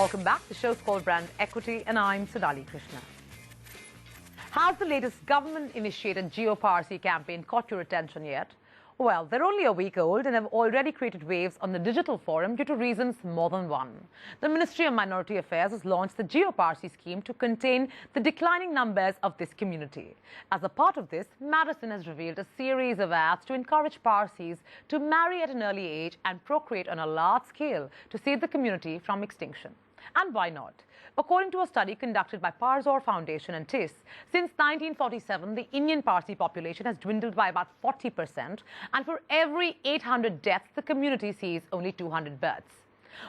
Welcome back. The show's called Brand Equity, and I'm Sonali Krishna. Has the latest government-initiated Jiyo Parsi campaign caught your attention yet? Well, they're only a week old and have already created waves on the digital forum due to reasons more than one. The Ministry of Minority Affairs has launched the Jiyo Parsi scheme to contain the declining numbers of this community. As a part of this, Madison has revealed a series of ads to encourage Parsis to marry at an early age and procreate on a large scale to save the community from extinction. And why not? According to a study conducted by Parzor Foundation and TIS, since 1947, the Indian Parsi population has dwindled by about 40%, and for every 800 deaths, the community sees only 200 births.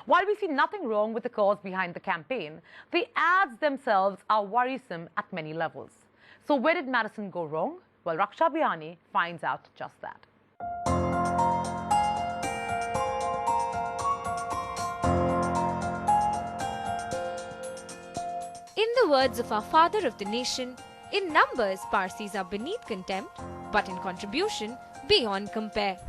While we see nothing wrong with the cause behind the campaign, the ads themselves are worrisome at many levels. So where did Madison go wrong? Well, Raksha Bihani finds out just that. In the words of our father of the nation, in numbers Parsis are beneath contempt, but in contribution beyond compare.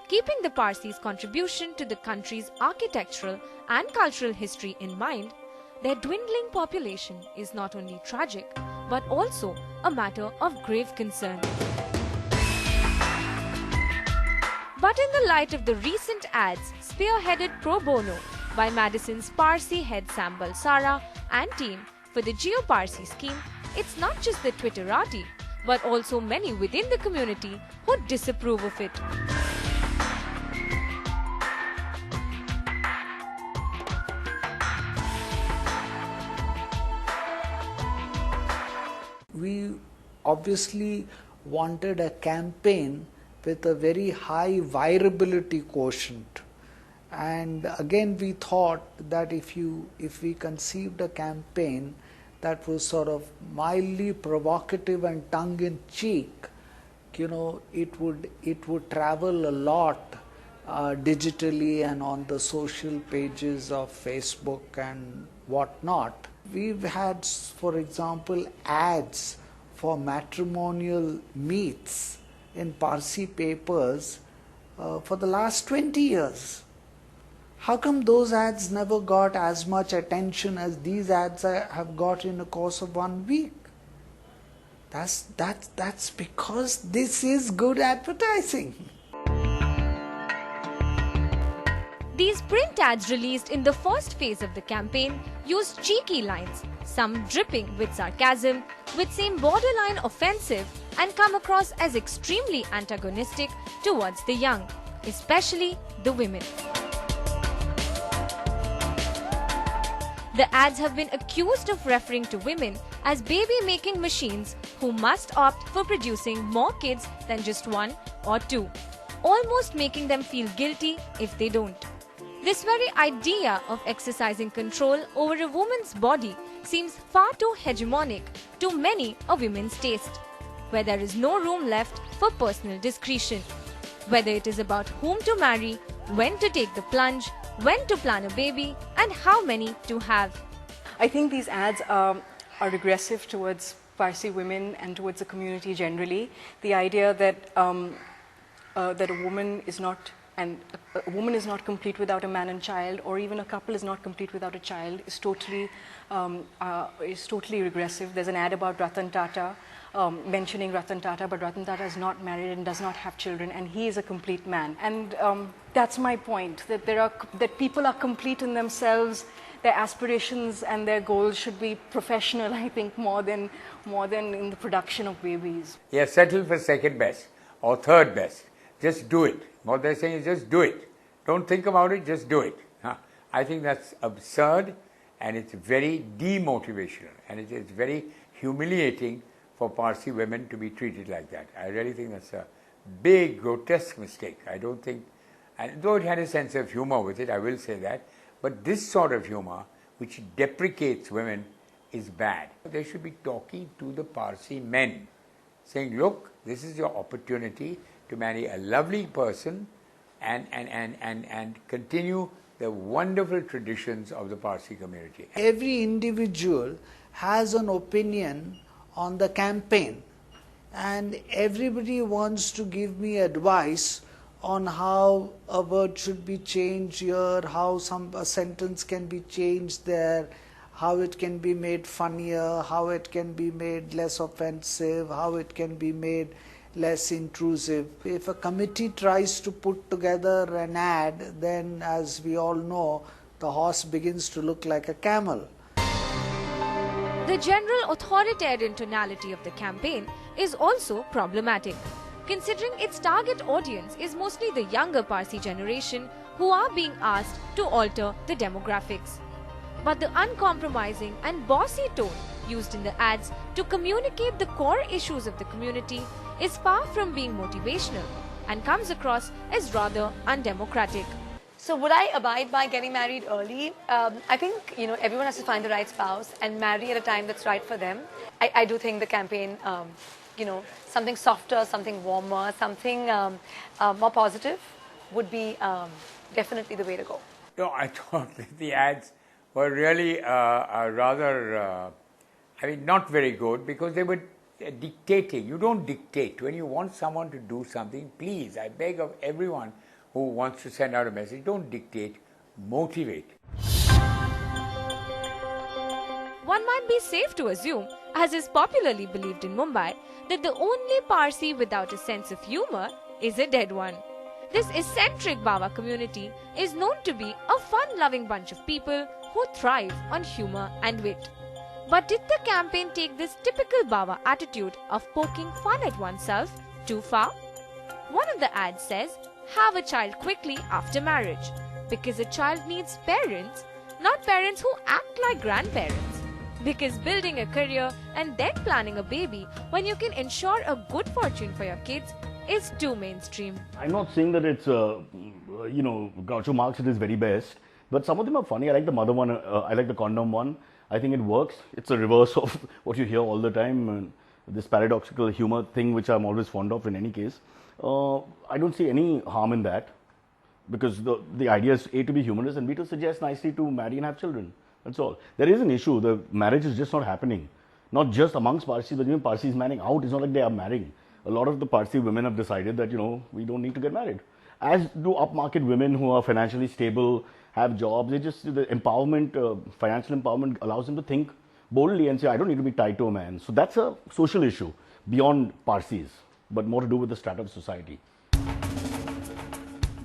Keeping the Parsis' contribution to the country's architectural and cultural history in mind, their dwindling population is not only tragic, but also a matter of grave concern. But in the light of the recent ads spearheaded pro bono by Madison's Parsi head Sam Balsara and team for the Jiyo Parsi scheme, it's not just the Twitterati, but also many within the community who disapprove of it. We obviously wanted a campaign with a very high virability quotient. And again, we thought that if we conceived a campaign that was sort of mildly provocative and tongue-in-cheek, it would travel a lot digitally and on the social pages of Facebook and whatnot. We've had, for example, ads for matrimonial meets in Parsi papers for the last 20 years. How come those ads never got as much attention as these ads have got in the course of 1 week? That's because this is good advertising. These print ads released in the first phase of the campaign used cheeky lines, some dripping with sarcasm, which seem borderline offensive and come across as extremely antagonistic towards the young, especially the women. The ads have been accused of referring to women as baby-making machines who must opt for producing more kids than just 1 or 2, almost making them feel guilty if they don't. This very idea of exercising control over a woman's body seems far too hegemonic to many a women's taste, where there is no room left for personal discretion. Whether it is about whom to marry, when to take the plunge, when to plan a baby, and how many to have. I think these ads are regressive towards Parsi women and towards the community generally. The idea that that a woman is not complete without a man and child, or even a couple is not complete without a child, is totally regressive. There's an ad about Ratan Tata, mentioning Ratan Tata, but Ratan Tata is not married and does not have children, and he is a complete man. And that's my point, that people are complete in themselves. Their aspirations and their goals should be professional, I think, more than in the production of babies. Yeah, settle for second best or third best. Just do it. What they're saying is just do it. Don't think about it, just do it. I think that's absurd, and it's very demotivational, and it is very humiliating for Parsi women to be treated like that. I really think that's a big, grotesque mistake. I don't think, and though it had a sense of humor with it, I will say that, but this sort of humor, which deprecates women, is bad. They should be talking to the Parsi men, saying, look, this is your opportunity to marry a lovely person and continue the wonderful traditions of the Parsi community. Every individual has an opinion on the campaign, and everybody wants to give me advice on how a word should be changed here, how a sentence can be changed there, how it can be made funnier, how it can be made less offensive, how it can be made less intrusive. If a committee tries to put together an ad, then as we all know, the horse begins to look like a camel. The general authoritarian tonality of the campaign is also problematic, considering its target audience is mostly the younger Parsi generation who are being asked to alter the demographics. But the uncompromising and bossy tone used in the ads to communicate the core issues of the community is far from being motivational and comes across as rather undemocratic. So would I abide by getting married early? I think, everyone has to find the right spouse and marry at a time that's right for them. I do think the campaign, something softer, something warmer, something more positive would be definitely the way to go. No, I thought that the ads were really rather, not very good, because they were dictating. You don't dictate. When you want someone to do something, please, I beg of everyone who wants to send out a message, don't dictate, motivate. One might be safe to assume, as is popularly believed in Mumbai, that the only Parsi without a sense of humor is a dead one. This eccentric Bawa community is known to be a fun-loving bunch of people who thrive on humor and wit. But did the campaign take this typical Bawa attitude of poking fun at oneself too far? One of the ads says, have a child quickly after marriage, because a child needs parents, not parents who act like grandparents. Because building a career and then planning a baby when you can ensure a good fortune for your kids is too mainstream. I'm not saying that it's, Groucho Marx at his very best, but some of them are funny. I like the mother one, I like the condom one. I think it works. It's a reverse of what you hear all the time, this paradoxical humor thing, which I'm always fond of in any case. I don't see any harm in that, because the idea is A, to be humorous, and B, to suggest nicely to marry and have children. That's all. There is an issue. The marriage is just not happening. Not just amongst Parsis, but even Parsis marrying out. It's not like they are marrying. A lot of the Parsi women have decided that, we don't need to get married. As do upmarket women who are financially stable, have jobs. They just, the empowerment, financial empowerment allows them to think boldly and say, I don't need to be tied to a man. So that's a social issue beyond Parsis, but more to do with the strata of society.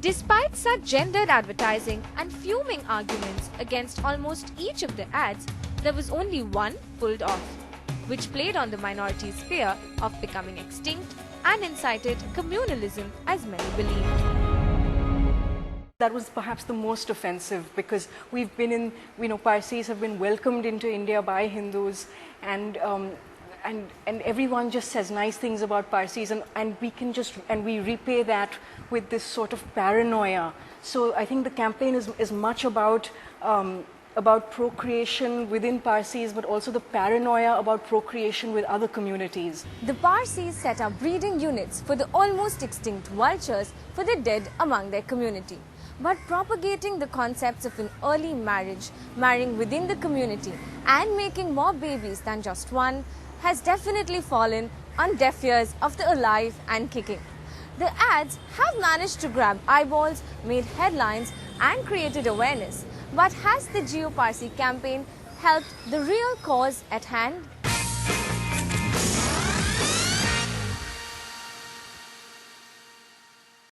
Despite such gendered advertising and fuming arguments against almost each of the ads, there was only one pulled off, which played on the minority's fear of becoming extinct and incited communalism, as many believed. That was perhaps the most offensive, because we've been Parsis have been welcomed into India by Hindus, and everyone just says nice things about Parsis, and we repay that with this sort of paranoia. So I think the campaign is much about procreation within Parsis, but also the paranoia about procreation with other communities. The Parsis set up breeding units for the almost extinct vultures for the dead among their community. But propagating the concepts of an early marriage, marrying within the community, and making more babies than just one has definitely fallen on deaf ears of the alive and kicking. The ads have managed to grab eyeballs, made headlines, and created awareness. But has the Jiyo Parsi campaign helped the real cause at hand?